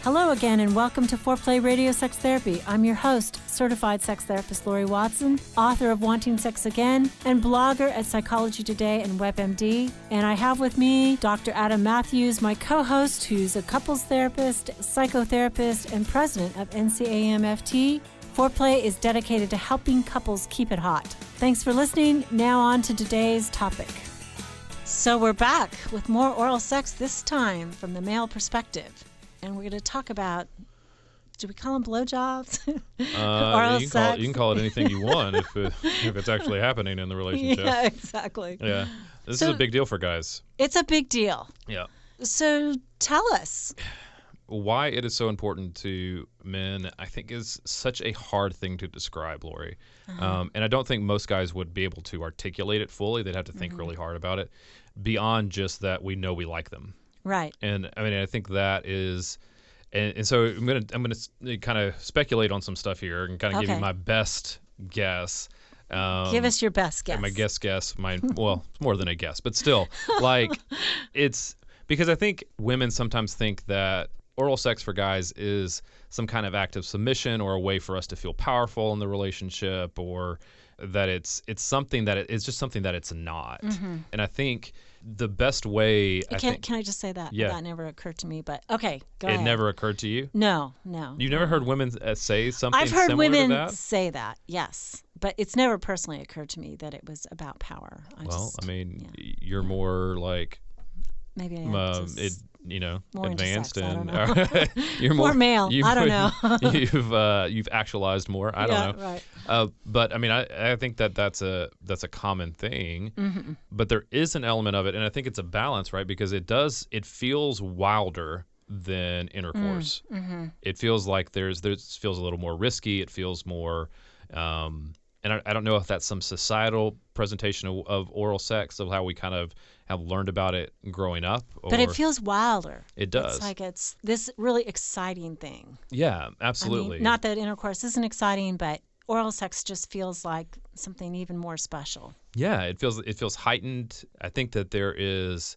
Hello again and welcome to Foreplay Radio Sex Therapy. I'm your host, certified sex therapist Laurie Watson, author of Wanting Sex Again, and blogger at Psychology Today and WebMD. And I have with me Dr. Adam Mathews, my co-host, who's a couples therapist, psychotherapist, and president of NCAMFT. Foreplay is dedicated to helping couples keep it hot. Thanks for listening. Now on to today's topic. So we're back with more oral sex, this time from the male perspective. And we're going to talk about, do we call them blowjobs? Oral sex? You can call it anything you want if it's actually happening in the relationship. Yeah, exactly. Yeah. This is a big deal for guys. It's a big deal. Yeah. So tell us. Why it is so important to men, I think, is such a hard thing to describe, Laurie. And I don't think most guys would be able to articulate it fully. They'd have to think really hard about it beyond just that we know we like them. Right. And I mean, I think that is, and so I'm gonna kind of speculate on some stuff here and kind of give you my best guess. Give us your best guess. My guess, well, it's more than a guess, but still, like, it's because I think women sometimes think that oral sex for guys is some kind of act of submission or a way for us to feel powerful in the relationship, or that it's something that it's just something that it's not. And I think the best way, Can I just say that? Yeah. That never occurred to me, but okay, go ahead. It never occurred to you? No. You've never heard women say something I've heard similar women to that? say that, yes. But it's never personally occurred to me that it was about power. You're more like maybe more advanced sex, and you're more male. I don't know. You've actualized more. I don't know. Right. But I mean, I think that's a common thing. But there is an element of it, and I think it's a balance, right? Because it feels wilder than intercourse. It feels like there's feels a little more risky. It feels more. And I don't know if that's some societal presentation of oral sex, of how we kind of have learned about it growing up. But it feels wilder. It does. It's like it's this really exciting thing. Yeah, absolutely. I mean, not that intercourse isn't exciting, but oral sex just feels like something even more special. Yeah, it feels heightened. I think that there is...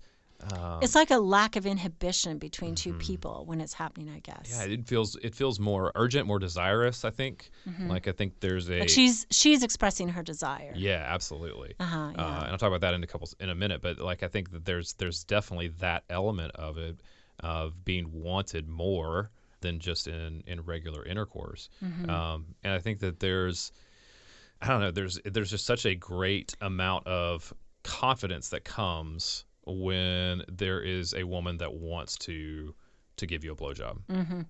it's like a lack of inhibition between two people when it's happening, I guess. Yeah, it feels more urgent, more desirous, I think. Like, I think there's a... Like she's expressing her desire. Yeah, absolutely. Yeah. And I'll talk about that in a minute, but like I think that there's definitely that element of it, of being wanted more than just in regular intercourse. And I think that there's just such a great amount of confidence that comes when there is a woman that wants to give you a blowjob.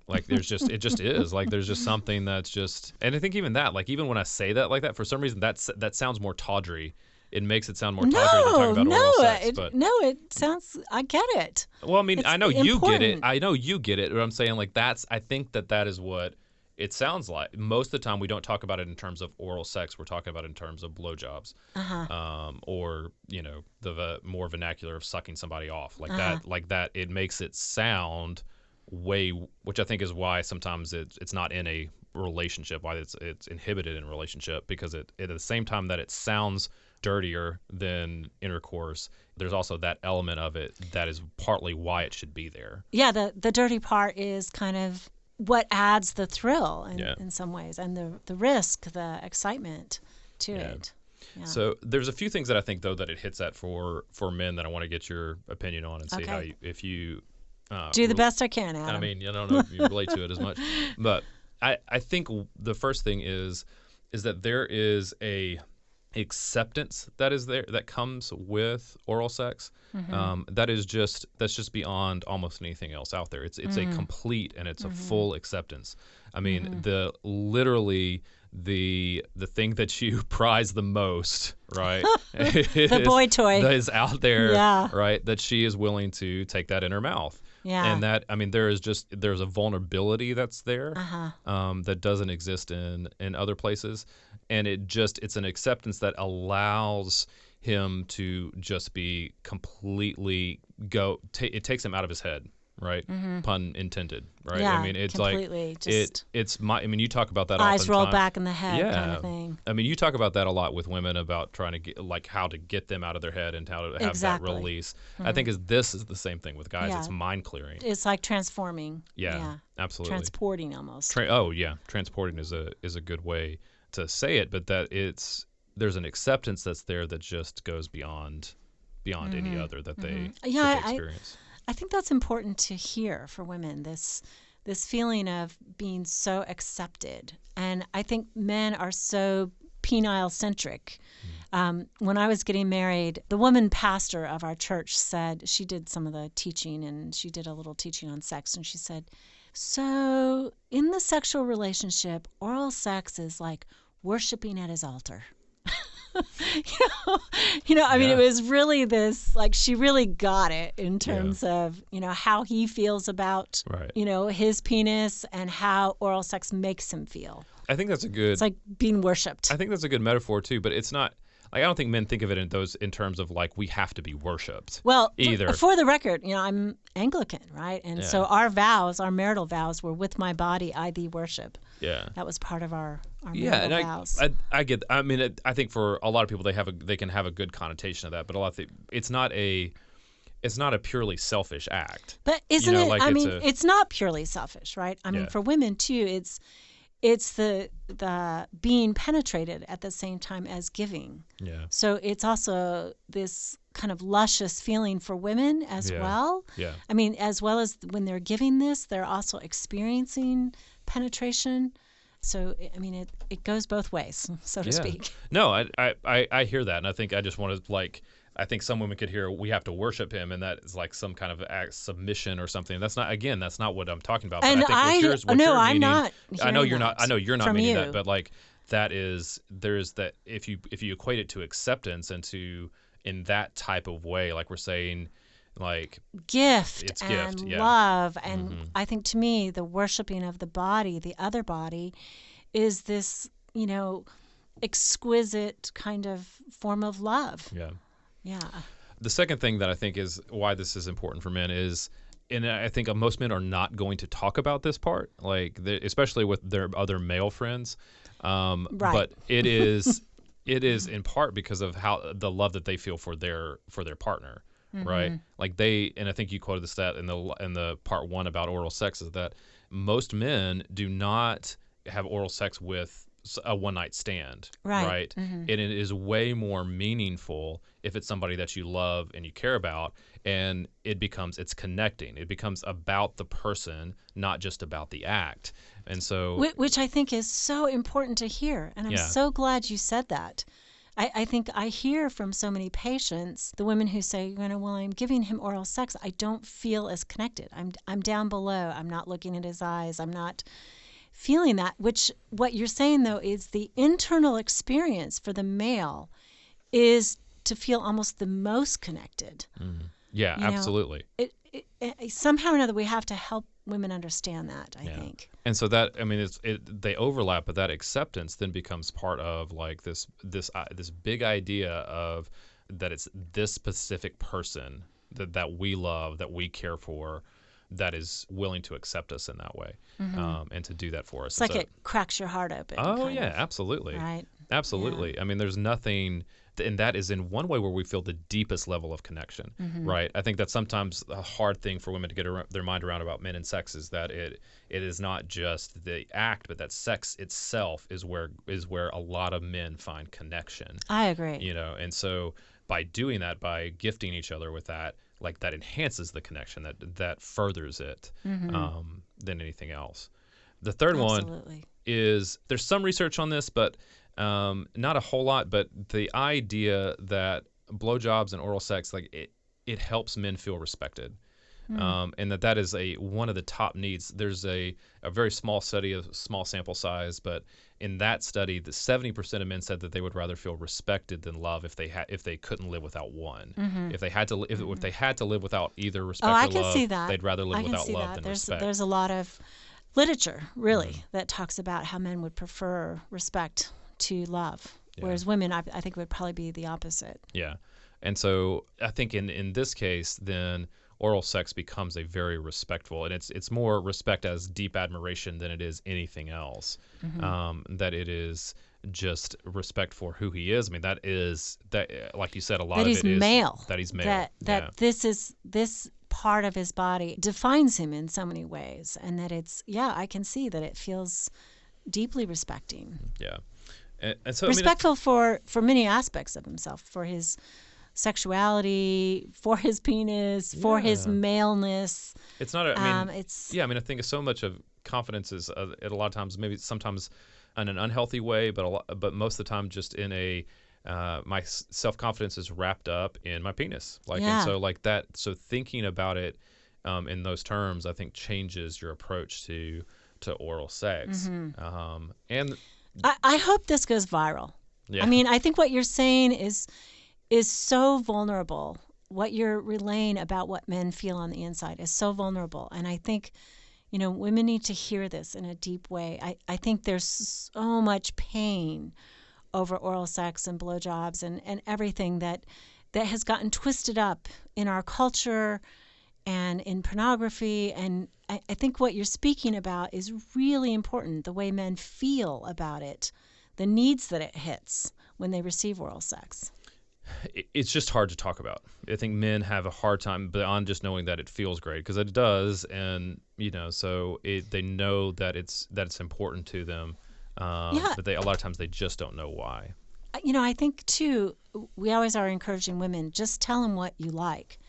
Like it just is like there's just something that's just, and I think even when I say that like that, for some reason that sounds more tawdry. It makes it sound more tawdry than talking about oral sex. It sounds, I get it. Well, I mean, It's I know important. you get it. But I'm saying like I think that is what it sounds like. Most of the time we don't talk about it in terms of oral sex. We're talking about it in terms of blowjobs, or the more vernacular of sucking somebody off like that. Like that, it makes it sound which I think is why sometimes it's not in a relationship. Why it's inhibited in a relationship, because at the same time that it sounds dirtier than intercourse, there's also that element of it that is partly why it should be there. Yeah, the dirty part is kind of what adds the thrill in some ways, and the risk, the excitement to it. Yeah. So there's a few things that I think, though, that it hits at for men that I want to get your opinion on and see how if you do the best I can, Adam. I mean, I don't know if you relate to it as much, but I think the first thing is that there is a acceptance that is there that comes with oral sex. That's just beyond almost anything else out there. It's a complete and it's a full acceptance. I mean, the thing that you prize the most, right? The boy toy that is out there, right? That she is willing to take that in her mouth. Yeah. And that, I mean, there's a vulnerability that's there that doesn't exist in other places. And it's an acceptance that allows him to just be completely it takes him out of his head, right? Pun intended, right? Yeah, I mean, it's completely. like I mean, you talk about that eyes roll oftentimes. back in the head kind of thing. I mean, you talk about that a lot with women about trying to get, like, how to get them out of their head and how to have that release. I think this is the same thing with guys. It's mind clearing. It's like transforming. Yeah, absolutely. Transporting almost. Transporting is a good way to say it, but there's an acceptance that's there that just goes beyond any other that they experience. I think that's important to hear for women, this feeling of being so accepted. And I think men are so penile-centric. When I was getting married, the woman pastor of our church said, she did some of the teaching, and she did a little teaching on sex, and she said, so in the sexual relationship, oral sex is like worshiping at his altar. I mean, it was really this, like, she really got it in terms of, how he feels about, his penis and how oral sex makes him feel. I think that's it's like being worshipped. I think that's a good metaphor too, but it's not, like, I don't think men think of it in terms of, like, we have to be worshipped. Well, either. For the record, I'm Anglican, right? And so our marital vows were, with my body, I thee worship. Yeah. That was part of our marital vows. I get. I mean, I think for a lot of people, they can have a good connotation of that, but it's not a purely selfish act. But isn't it? Like, I mean, it's not purely selfish, right? I mean, for women too, it's the being penetrated at the same time as giving. Yeah. So it's also this kind of luscious feeling for women as well. Yeah. I mean, as well as when they're giving this, they're also experiencing penetration. So, I mean, it goes both ways, so to speak. No, I hear that, and I think I just want to, like, I think some women could hear we have to worship him, and that is like some kind of submission or something. That's not what I'm talking about. But and I think what you're meaning, I'm not. I know you're not. I know you're not meaning that, but like there's that if you equate it to acceptance and to in that type of way, like we're saying, like gift and love, and I think to me the worshiping of the body, the other body, is this exquisite kind of form of love. Yeah. Yeah. The second thing that I think is why this is important for men is, and I think most men are not going to talk about this part, like especially with their other male friends. Right. But it is in part because of how the love that they feel for their partner, right? Like and I think you quoted the stat in the part 1 about oral sex, is that most men do not have oral sex with a one-night stand, right? And it is way more meaningful if it's somebody that you love and you care about, and it's connecting. It becomes about the person, not just about the act. And so, which I think is so important to hear, and I'm so glad you said that. I think I hear from so many patients, the women who say, well, I'm giving him oral sex, I don't feel as connected. I'm down below. I'm not looking at his eyes. I'm not feeling that, which what you're saying, though, is the internal experience for the male is to feel almost the most connected. Yeah, absolutely. Somehow or another, we have to help women understand that, I think. And so that, I mean, they overlap, but that acceptance then becomes part of like this big idea of that it's this specific person that we love, that we care for, that is willing to accept us in that way, and to do that for us. It's like it cracks your heart open. Oh, yeah, absolutely. Right? Absolutely. Yeah. I mean, there's nothing, and that is in one way where we feel the deepest level of connection, right? I think that's sometimes a hard thing for women to get their mind around about men and sex, is that it is not just the act, but that sex itself is where a lot of men find connection. I agree. And so by doing that, by gifting each other with that, like that enhances the connection, that furders it than anything else. The third one is, there's some research on this, but not a whole lot, but the idea that blowjobs and oral sex, like it helps men feel respected. And that is one of the top needs. There's a very small study, a small sample size, but in that study, the 70% of men said that they would rather feel respected than love if they couldn't live without one. If they had to live without either respect or love, see that. they'd rather live without love than respect. There's a lot of literature, really, that talks about how men would prefer respect to love, whereas women, I think, would probably be the opposite. Yeah. And so I think in this case, then oral sex becomes a very respectful, and it's more respect as deep admiration than it is anything else. That it is just respect for who he is. I mean, that, like you said, a lot that of he's it is male. That he's male. That this part of his body defines him in so many ways, and that I can see that it feels deeply respecting. Yeah. And so respectful for many aspects of himself, for his sexuality, for his penis, for his maleness. It's not. I think so much of confidence is at a lot of times, maybe sometimes in an unhealthy way, but most of the time just in a my self-confidence is wrapped up in my penis. And so like that. So thinking about it in those terms, I think changes your approach to oral sex. And I hope this goes viral. Yeah. I mean, I think what you're saying is so vulnerable. What you're relaying about what men feel on the inside is so vulnerable. And I think, women need to hear this in a deep way. I think there's so much pain over oral sex and blowjobs and everything that has gotten twisted up in our culture and in pornography. And I think what you're speaking about is really important, the way men feel about it, the needs that it hits when they receive oral sex. It's just hard to talk about. I think men have a hard time beyond just knowing that it feels great, because it does, and so they know that it's important to them, but a lot of times they just don't know why. I think too, we always are encouraging women, just tell him what you like.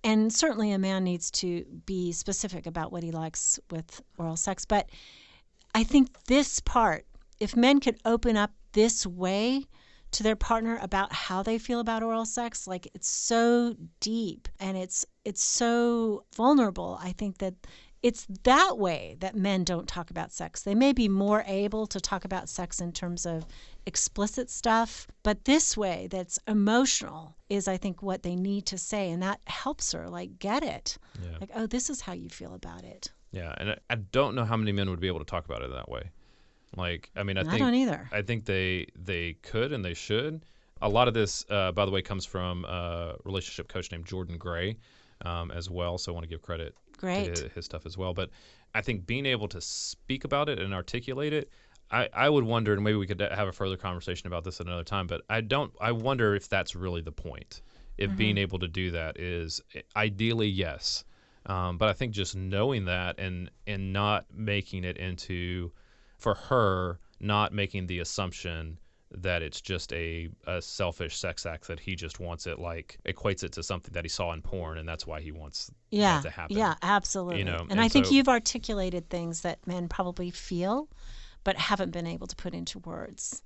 And certainly a man needs to be specific about what he likes with oral sex. But I think this part, if men could open up this way to their partner about how they feel about oral sex, like it's so deep and it's so vulnerable, I think that it's that way that men don't talk about sex. They may be more able to talk about sex in terms of explicit stuff, but this way that's emotional is, I think, what they need to say, and that helps her get it. Yeah. Like, oh, this is how you feel about it. Yeah, and I don't know how many men would be able to talk about it that way. I don't either. I think they could and they should. A lot of this, by the way, comes from a relationship coach named Jordan Gray as well, so I want to give credit to his stuff as well. But I think being able to speak about it and articulate it, I would wonder, and maybe we could have a further conversation about this at another time, but I wonder if that's really the point. If being able to do that is ideally, yes. But I think just knowing that and not making it into, for her, not making the assumption that it's just a selfish sex act, that he just wants it, equates it to something that he saw in porn, and that's why he wants that to happen. Yeah, absolutely. And I think you've articulated things that men probably feel but haven't been able to put into words,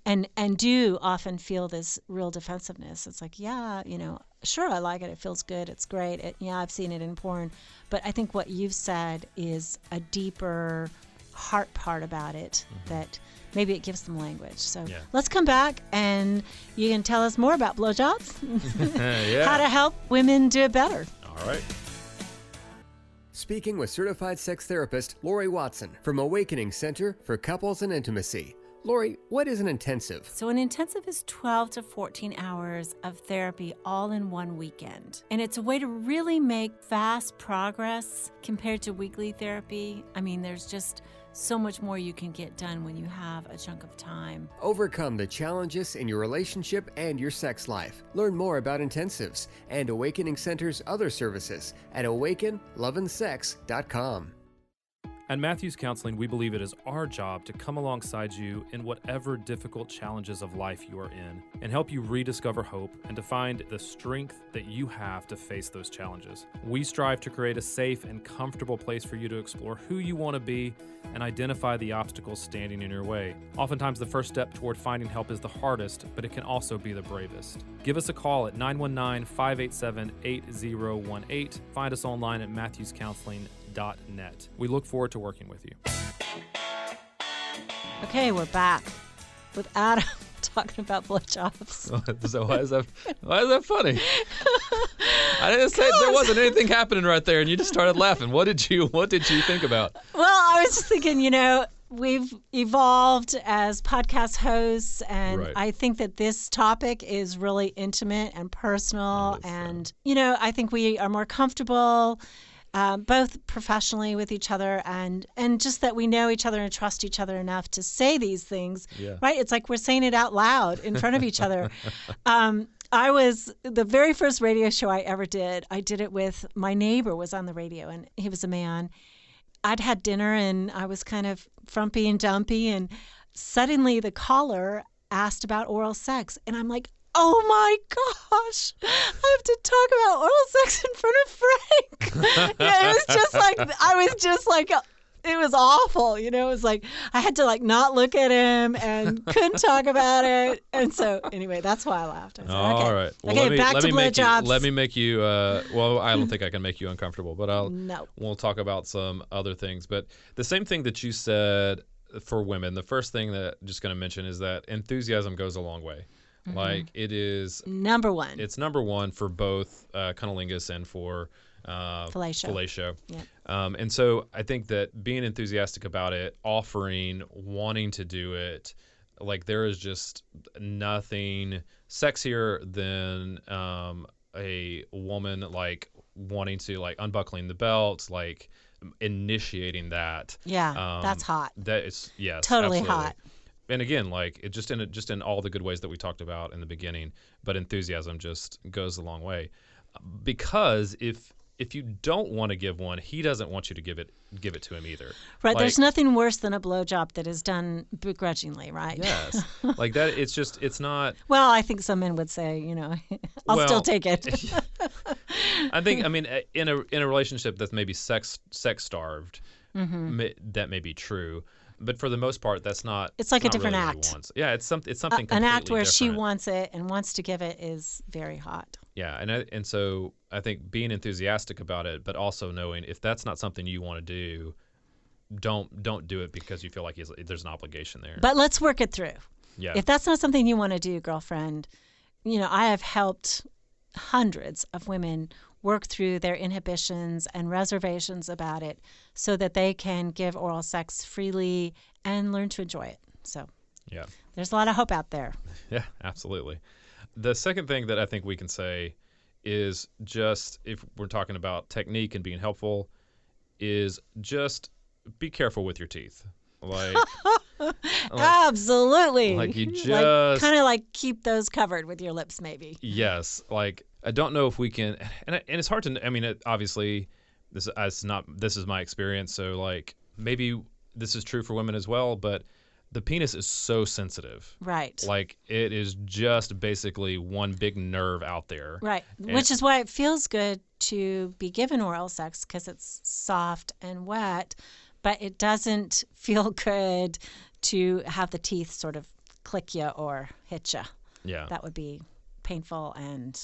and do often feel this real defensiveness. It's like, sure, I like it. It feels good. It's great. I've seen it in porn. But I think what you've said is a deeper heart part about it, that maybe it gives them language. So let's come back and you can tell us more about blowjobs, how to help women do it better. All right. Speaking with certified sex therapist Laurie Watson from Awakening Center for Couples and Intimacy. Laurie, what is an intensive? So an intensive is 12 to 14 hours of therapy all in one weekend. And it's a way to really make fast progress compared to weekly therapy. I mean, there's just so much more you can get done when you have a chunk of time. Overcome the challenges in your relationship and your sex life. Learn more about intensives and Awakening Center's other services at awakenloveandsex.com. At Mathews Counseling, we believe it is our job to come alongside you in whatever difficult challenges of life you are in and help you rediscover hope and to find the strength that you have to face those challenges. We strive to create a safe and comfortable place for you to explore who you want to be and identify the obstacles standing in your way. Oftentimes, the first step toward finding help is the hardest, but it can also be the bravest. Give us a call at 919-587-8018. Find us online at mathewscounseling.net. We look forward to working with you. Okay, we're back with Adam talking about blowjobs. So why is that funny? I didn't say there wasn't anything happening right there, and you just started laughing. What did you think about? Well, I was just thinking, we've evolved as podcast hosts, and Right. I think that this topic is really intimate and personal. It is, And, I think we are more comfortable both professionally with each other and just that we know each other and trust each other enough to say these things, Yeah. right? It's like we're saying it out loud in front of each other. I was the very first radio show I ever did. I did it with my neighbor was on the radio, and he was a man. I'd had dinner and I was kind of frumpy and dumpy, and suddenly the caller asked about oral sex, and I'm like, oh my gosh, I have to talk about oral sex in front of Frank. Yeah, it was just like, it was awful. It was like, I had to like not look at him and couldn't talk about it. And so anyway, that's why I laughed. I said, All right. Well, okay, back to blowjobs. Let me make you, well, I don't think I can make you uncomfortable, but No. we'll talk about some other things. But the same thing that you said for women, the first thing that I'm just going to mention is that enthusiasm goes a long way. Like it is number one. It's number one for both cunnilingus and for fellatio. Yep. And so I think that being enthusiastic about it, offering, wanting to do it, like there is just nothing sexier than a woman like wanting to like unbuckling the belt, like initiating that. Yeah, that's hot. That is Totally absolutely hot. And again, like it just in all the good ways that we talked about in the beginning, but enthusiasm just goes a long way. Because if you don't want to give one, he doesn't want you to give it to him either. Right. Like, there's nothing worse than a blowjob that is done begrudgingly, right? Yes. Like that. It's not. Well, I think some men would say, I'll still take it. I mean, in a relationship that's maybe sex starved, that may be true. But for the most part, that's not. It's like a not different really what he act. wants. Yeah, it's something. An act where different. she wants it and wants to give it is very hot. Yeah, and so I think being enthusiastic about it, but also knowing if that's not something you want to do, don't do it because you feel like there's an obligation there. But let's work it through. Yeah. If that's not something you want to do, girlfriend, I have helped hundreds of women work through their inhibitions and reservations about it so that they can give oral sex freely and learn to enjoy it. So yeah, there's a lot of hope out there. Yeah, absolutely. The second thing that I think we can say is just, if we're talking about technique and being helpful, is just be careful with your teeth. Like absolutely. Like you just kind of like keep those covered with your lips, maybe. Yes. Like I don't know if we can, and it's hard to. I mean, obviously, this is my experience. So like maybe this is true for women as well, but the penis is so sensitive. Right. Like it is just basically one big nerve out there. Right. Which is why it feels good to be given oral sex because it's soft and wet, but it doesn't feel good to have the teeth sort of click you or hit you. Yeah. That would be painful and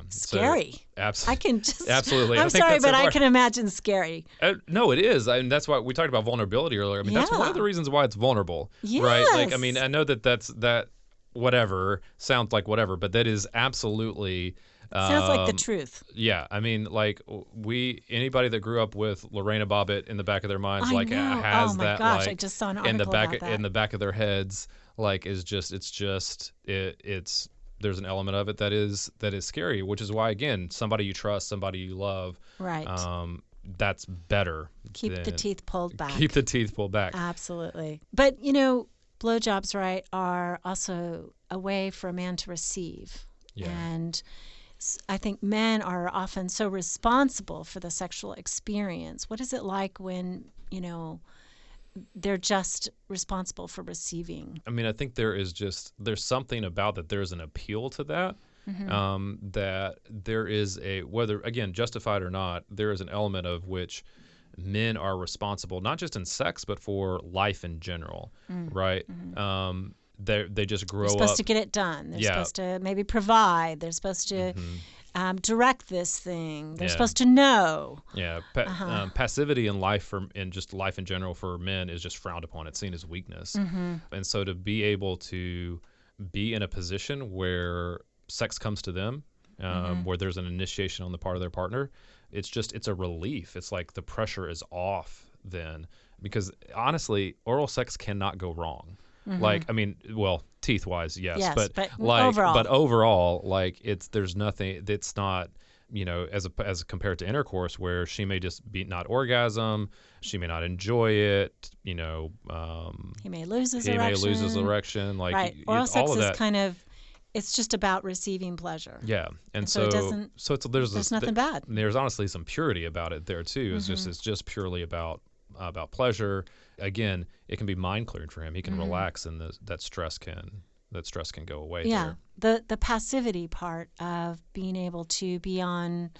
scary. So, absolutely. I can just. Absolutely. I'm sorry, but I can imagine scary. No, it is. I mean, that's why we talked about vulnerability earlier. I mean, that's one of the reasons why it's vulnerable. Yes. Right? Like, I mean, I know that whatever sounds like whatever, but that is absolutely. Sounds like the truth. Yeah, I mean, like anybody that grew up with Lorena Bobbitt in the back of their minds, has that. Oh my gosh, like, I just saw an article in the back about that. in the back of their heads, like it's there's an element of it that is scary, which is why again, somebody you trust, somebody you love, right? That's better. Keep the teeth pulled back. Keep the teeth pulled back. Absolutely, but blowjobs, right, are also a way for a man to receive, and I think men are often so responsible for the sexual experience. What is it like when, they're just responsible for receiving? I mean, I think there's something about that. There's an appeal to that, that there is whether, again, justified or not, there is an element of which men are responsible, not just in sex, but for life in general, right? Mm-hmm. They just grow up. They're supposed to get it done. They're supposed to maybe provide. They're supposed to direct this thing. They're supposed to know. Yeah. Passivity in life, in just life in general for men, is just frowned upon. It's seen as weakness. Mm-hmm. And so to be able to be in a position where sex comes to them, where there's an initiation on the part of their partner, it's a relief. It's like the pressure is off then. because honestly, oral sex cannot go wrong. Like, I mean, well, teeth-wise, yes, but like, overall, like there's nothing. It's not, as compared to intercourse, where she may just be not orgasm, she may not enjoy it, he may lose his erection. Like, right. Oral sex all of is that. kind of, it's just about receiving pleasure. Yeah, and so it doesn't. So there's nothing bad. There's honestly some purity about it there too. It's just purely about pleasure. Again, it can be mind clearing for him. He can relax, and that stress can go away. Yeah, the passivity part of being able to be on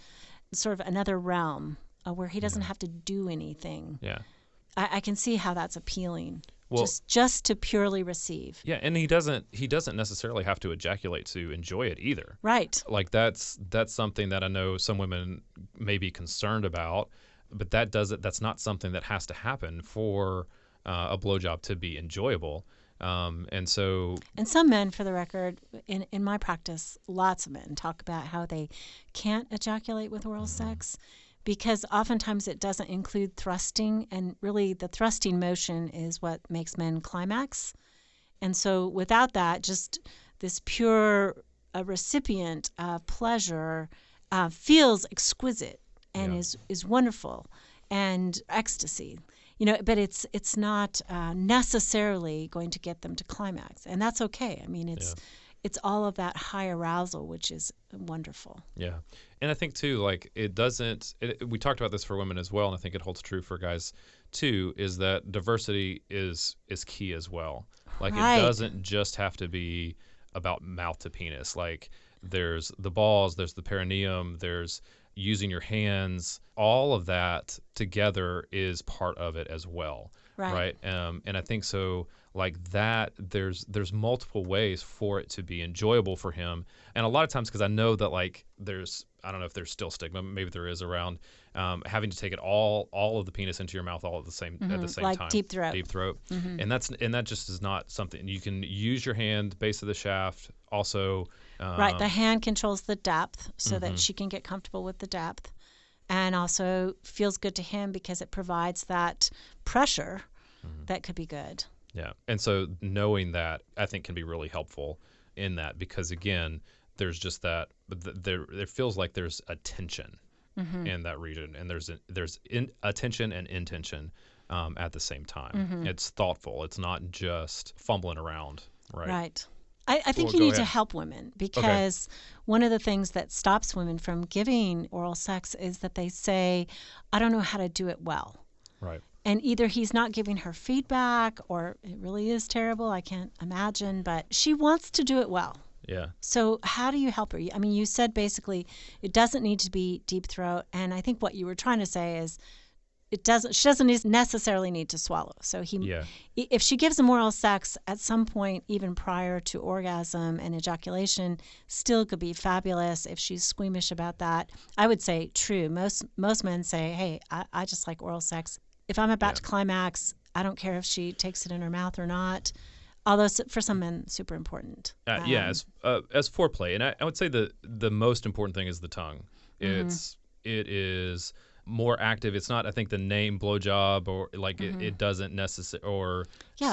sort of another realm where he doesn't have to do anything. Yeah, I can see how that's appealing. Well, just to purely receive. Yeah, and he doesn't necessarily have to ejaculate to enjoy it either. Right. Like that's something that I know some women may be concerned about, but that's not something that has to happen for a blowjob to be enjoyable. And some men, for the record, in my practice, lots of men talk about how they can't ejaculate with oral sex because oftentimes it doesn't include thrusting, and really the thrusting motion is what makes men climax. And so without that, just this pure recipient of pleasure feels exquisite and is wonderful and ecstasy. But it's not necessarily going to get them to climax, and that's okay. I mean, it's all of that high arousal, which is wonderful. Yeah, and I think too, like we talked about this for women as well, and I think it holds true for guys too. Is that diversity is key as well? Like It doesn't just have to be about mouth to penis. Like there's the balls, there's the perineum, there's using your hands, all of that together is part of it as well, right? And I think so, like that. There's multiple ways for it to be enjoyable for him, and a lot of times, because I know that like I don't know if there's still stigma, maybe there is around having to take it all of the penis into your mouth all at the same like time, deep throat, and that just is not something you can use your hand, base of the shaft, also. Right, the hand controls the depth so that she can get comfortable with the depth, and also feels good to him because it provides that pressure that could be good. Yeah, and so knowing that, I think, can be really helpful in that, because again, there's just that it feels like there's a tension in that region, and there's attention and intention at the same time. It's thoughtful. It's not just fumbling around, right? Right. I think you need to help women, because one of the things that stops women from giving oral sex is that they say, I don't know how to do it well. Right. And either he's not giving her feedback, or it really is terrible, I can't imagine, but she wants to do it well. Yeah. So how do you help her? I mean, you said basically it doesn't need to be deep throat, and I think what you were trying to say is she doesn't necessarily need to swallow. So if she gives him oral sex at some point, even prior to orgasm and ejaculation, still could be fabulous. If she's squeamish about that, I would say true. Most men say, hey, I just like oral sex. If I'm about to climax, I don't care if she takes it in her mouth or not. Although for some men, super important. As foreplay, and I would say the most important thing is the tongue. It is more active. It's not, I think, the name blowjob, or like it doesn't necessarily, or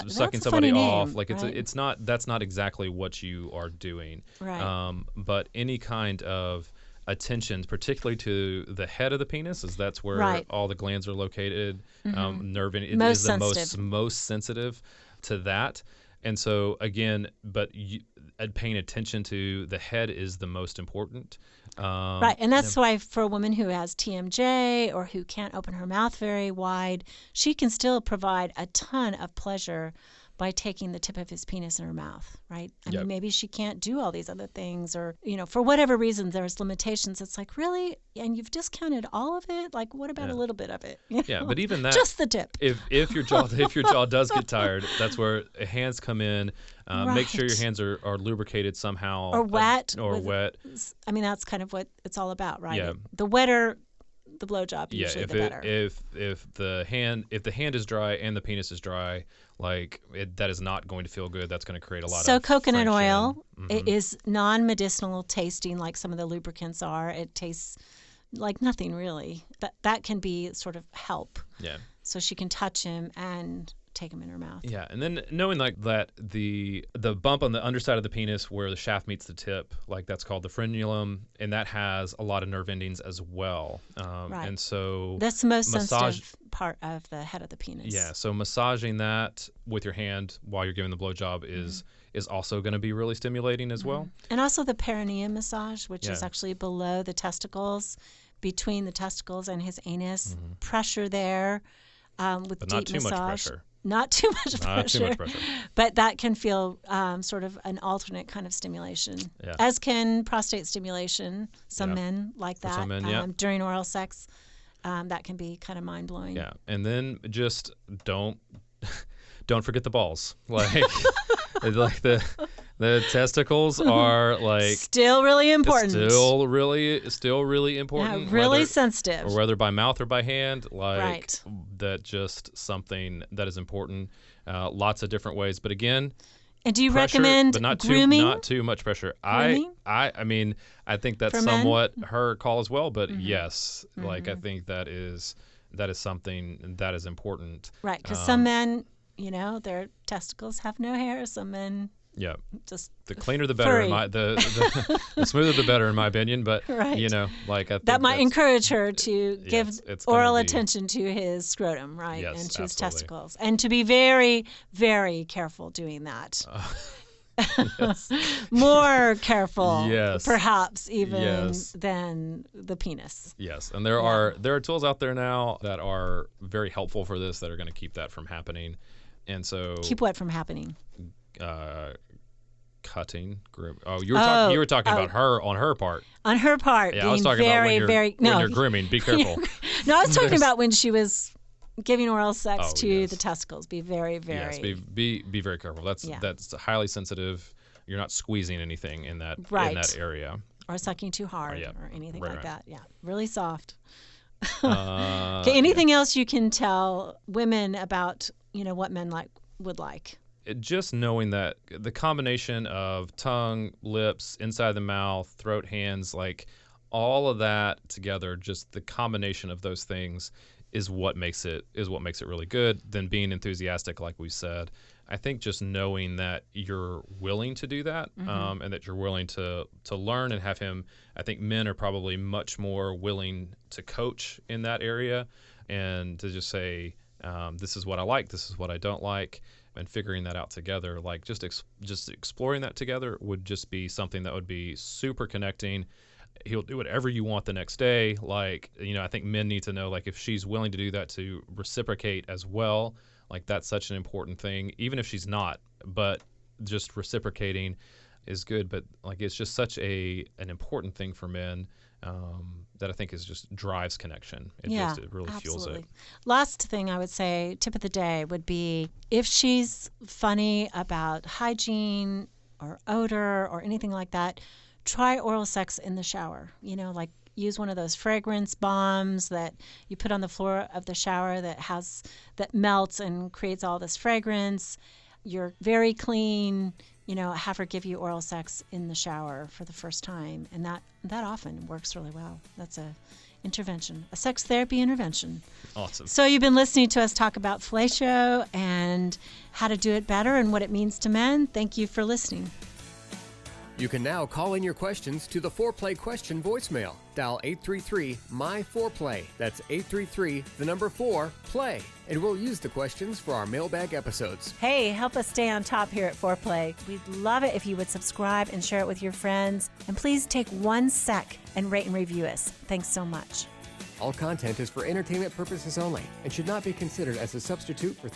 sucking somebody off. Like it's not. That's not exactly what you are doing. Right. But any kind of attention, particularly to the head of the penis, as that's where all the glands are located. Nerve, it is the most sensitive to that. And so again, paying attention to the head is the most important. Right, and that's why for a woman who has TMJ or who can't open her mouth very wide, she can still provide a ton of pleasure by taking the tip of his penis in her mouth, right? I mean, maybe she can't do all these other things, or, for whatever reason, there's limitations. It's like, really? And you've discounted all of it? Like, what about a little bit of it? But even that, just the tip. If your jaw does get tired, that's where hands come in. Make sure your hands are lubricated somehow. Or wet. Wet. I mean, that's kind of what it's all about, right? Yeah. The wetter the blowjob, usually the better. If the hand is dry and the penis is dry, that is not going to feel good. That's going to create a lot of friction. So coconut oil is non-medicinal tasting, like some of the lubricants are. It tastes like nothing really. That can be sort of help. Yeah. So she can touch him and take him in her mouth. Yeah, and then knowing like that the bump on the underside of the penis where the shaft meets the tip, like that's called the frenulum, and that has a lot of nerve endings as well. Right. And so that's the most sensitive part of the head of the penis. Yeah, so massaging that with your hand while you're giving the blowjob is also going to be really stimulating as well. And also the perineum massage, which is actually below the testicles, between the testicles and his anus. Pressure there with but deep not too massage. much pressure. Not too much pressure. Not too much pressure. But that can feel sort of an alternate kind of stimulation, as can prostate stimulation. Some men like that. Some men, during oral sex. That can be kind of mind-blowing. Yeah, and then just don't forget the balls. Like like the testicles are like still really important. Still really important. Yeah, really sensitive. Or whether by mouth or by hand, like right. that just something that is important. Lots of different ways, but again, and do you pressure, recommend but not grooming? Not too much pressure. Grooming? I mean, I think that's somewhat her call as well, but yes, like I think that is something that is important. Right, because some men, their testicles have no hair. Some men, just the cleaner the better. furry. The smoother the better, in my opinion. But right. like I think that might encourage her to give oral attention to his scrotum, right, yes, and to his absolutely. testicles, and to be very, very careful doing that. More careful, perhaps even than the penis. Yes, and there are tools out there now that are very helpful for this that are going to keep that from happening, and so keep what from happening? Cutting, grip. Oh, you were talking about her on her part. On her part, yeah, being I was talking very, about when you're grooming. Be careful. No, I was talking about when she was giving oral sex to the testicles. Be very, very. Yes, be very careful. That's highly sensitive. You're not squeezing anything in that area. Or sucking too hard or anything like that. Yeah, really soft. Okay, anything else you can tell women about, what men would like? Just knowing that the combination of tongue, lips, inside the mouth, throat, hands, like all of that together, just the combination of those things is what makes it really good. Then being enthusiastic, like we said, I think just knowing that you're willing to do that, and that you're willing to learn and have him. I think men are probably much more willing to coach in that area, and to just say, this is what I like, this is what I don't like, and figuring that out together. Like just exploring that together would just be something that would be super connecting. He'll do whatever you want the next day. Like, I think men need to know, like, if she's willing to do that, to reciprocate as well. Like, that's such an important thing, even if she's not. But just reciprocating is good. But, like, it's just such an important thing for men that I think drives connection. It really fuels it. Last thing I would say, tip of the day, would be if she's funny about hygiene or odor or anything like that, try oral sex in the shower. Like use one of those fragrance bombs that you put on the floor of the shower that melts and creates all this fragrance. You're very clean. Have her give you oral sex in the shower for the first time, and that often works really well. That's a sex therapy intervention. Awesome. So you've been listening to us talk about fellatio and how to do it better and what it means to men. Thank you for listening. You can now call in your questions to the Foreplay question voicemail. Dial 833-MY-4PLAY. That's 833-4-PLAY. And we'll use the questions for our mailbag episodes. Hey, help us stay on top here at Foreplay. We'd love it if you would subscribe and share it with your friends. And please take 1 sec and rate and review us. Thanks so much. All content is for entertainment purposes only and should not be considered as a substitute for